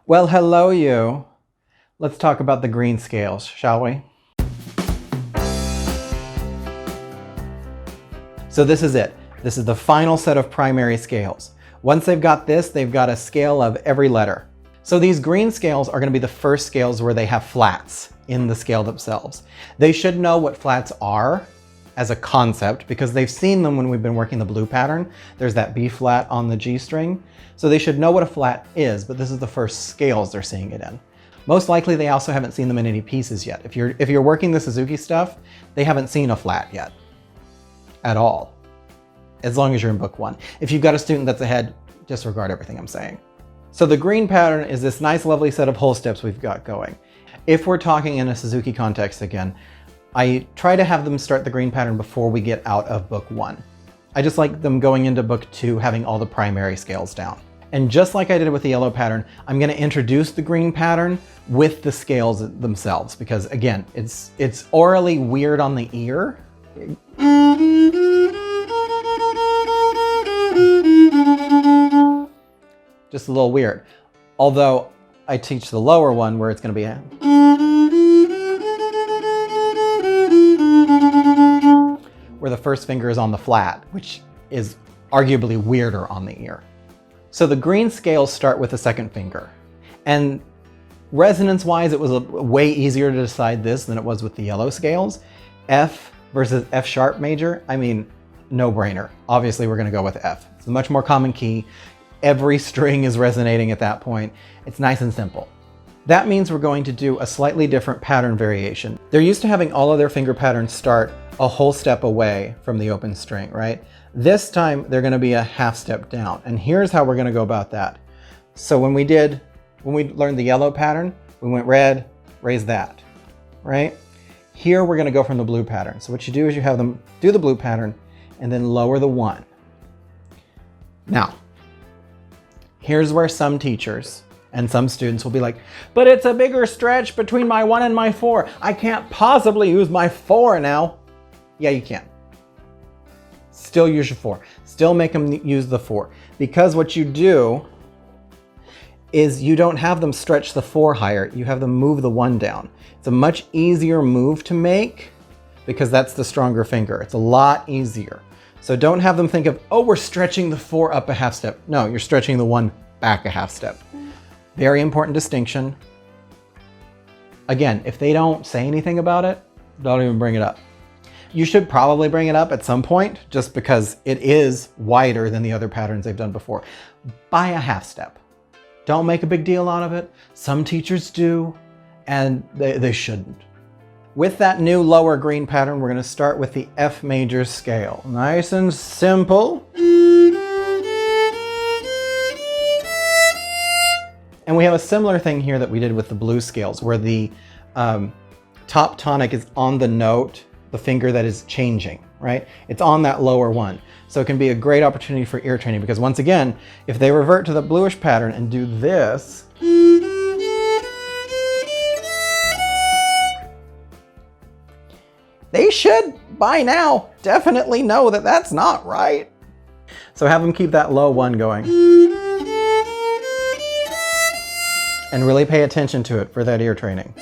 Well, hello you. Let's talk about the green scales, shall we? So this is it. This is the final set of primary scales. Once they've got this, they've got a scale of every letter. So these green scales are going to be the first scales where they have flats in the scale themselves. They should know what flats are as a concept because they've seen them when we've been working the blue pattern. There's that B flat on the G string. So they should know what a flat is, but this is the first scales they're seeing it in. Most likely they also haven't seen them in any pieces yet. If you're working the Suzuki stuff, they haven't seen a flat yet at all, as long as you're in book one. If you've got a student that's ahead, disregard everything I'm saying. So the green pattern is this nice lovely set of whole steps we've got going. If we're talking in a Suzuki context again, I try to have them start the green pattern before we get out of book one. I just like them going into book two having all the primary scales down. And just like I did with the yellow pattern, I'm going to introduce the green pattern with the scales themselves because again, it's orally weird on the ear. Just a little weird. Although I teach the lower one where it's going to be where the first finger is on the flat, which is arguably weirder on the ear. So the green scales start with the second finger. And resonance-wise, it was way easier to decide this than it was with the yellow scales. F versus F sharp major, I mean, no-brainer. Obviously, we're going to go with F. It's a much more common key. Every string is resonating at that point. It's nice and simple. That means we're going to do a slightly different pattern variation. They're used to having all of their finger patterns start a whole step away from the open string, right? This time they're going to be a half step down. And here's how we're going to go about that. So when we learned the yellow pattern, we went red, raise that, right? Here we're going to go from the blue pattern. So what you do is you have them do the blue pattern and then lower the 1. Now, here's where some teachers and some students will be like, but it's a bigger stretch between my 1 and my 4. I can't possibly use my 4 now. Yeah, you can. Still use your 4. Still make them use the 4. Because what you do is you don't have them stretch the 4 higher. You have them move the 1 down. It's a much easier move to make because that's the stronger finger. It's a lot easier. So don't have them think of, oh, we're stretching the 4 up a half step. No, you're stretching the 1 back a half step. Very important distinction. Again, if they don't say anything about it, don't even bring it up. You should probably bring it up at some point just because it is wider than the other patterns they've done before. By a half step. Don't make a big deal out of it. Some teachers do, and they shouldn't. With that new lower green pattern, we're going to start with the F major scale. Nice and simple. And we have a similar thing here that we did with the blue scales, where the top tonic is on the note, the finger that is changing, right? It's on that lower one. So it can be a great opportunity for ear training because once again, if they revert to the bluish pattern and do this, they should, by now, definitely know that that's not right. So have them keep that low 1 going. And really pay attention to it for that ear training.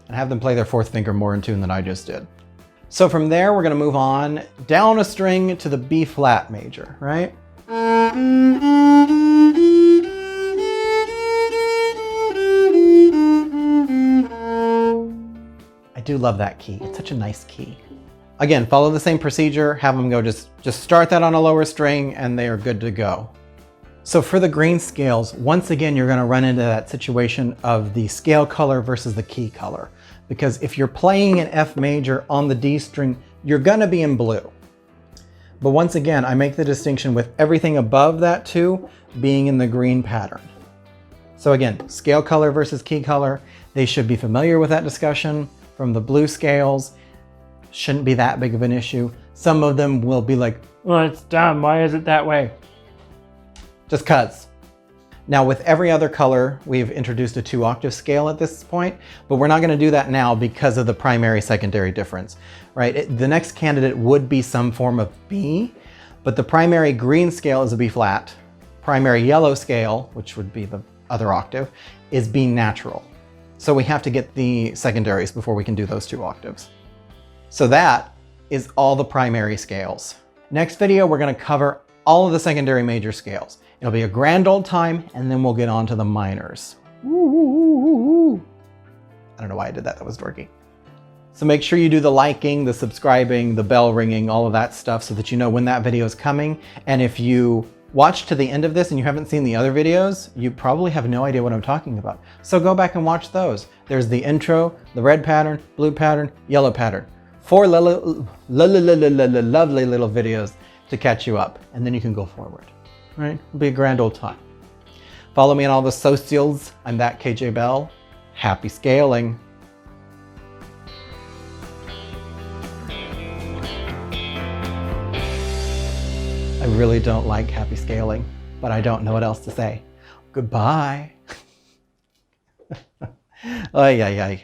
And have them play their 4th finger more in tune than I just did. So from there, we're going to move on down a string to the B flat major, right? I do love that key. It's such a nice key. Again, follow the same procedure. Have them go just start that on a lower string and they are good to go. So for the green scales, once again, you're going to run into that situation of the scale color versus the key color. Because if you're playing an F major on the D string, you're going to be in blue. But once again, I make the distinction with everything above that too being in the green pattern. So again, scale color versus key color, they should be familiar with that discussion from the blue scales. Shouldn't be that big of an issue. Some of them will be like, well, it's dumb. Why is it that way? Just cuz. Now with every other color, we've introduced a 2-octave scale at this point, but we're not going to do that now because of the primary-secondary difference, right? The next candidate would be some form of B, but the primary green scale is a B flat, primary yellow scale, which would be the other octave, is B natural. So we have to get the secondaries before we can do those 2 octaves. So that is all the primary scales. Next video, we're going to cover all of the secondary major scales. It'll be a grand old time, and then we'll get on to the minors. Woo. I don't know why I did that. That was dorky. So make sure you do the liking, the subscribing, the bell ringing, all of that stuff so that you know when that video is coming. And if you watch to the end of this and you haven't seen the other videos, you probably have no idea what I'm talking about. So go back and watch those. There's the intro, the red pattern, blue pattern, yellow pattern. 4 lovely little videos to catch you up, and then you can go forward. Right? It'll be a grand old time. Follow me on all the socials. I'm that KJ Bell. Happy scaling. I really don't like happy scaling, but I don't know what else to say. Goodbye. Ay, ay, ay.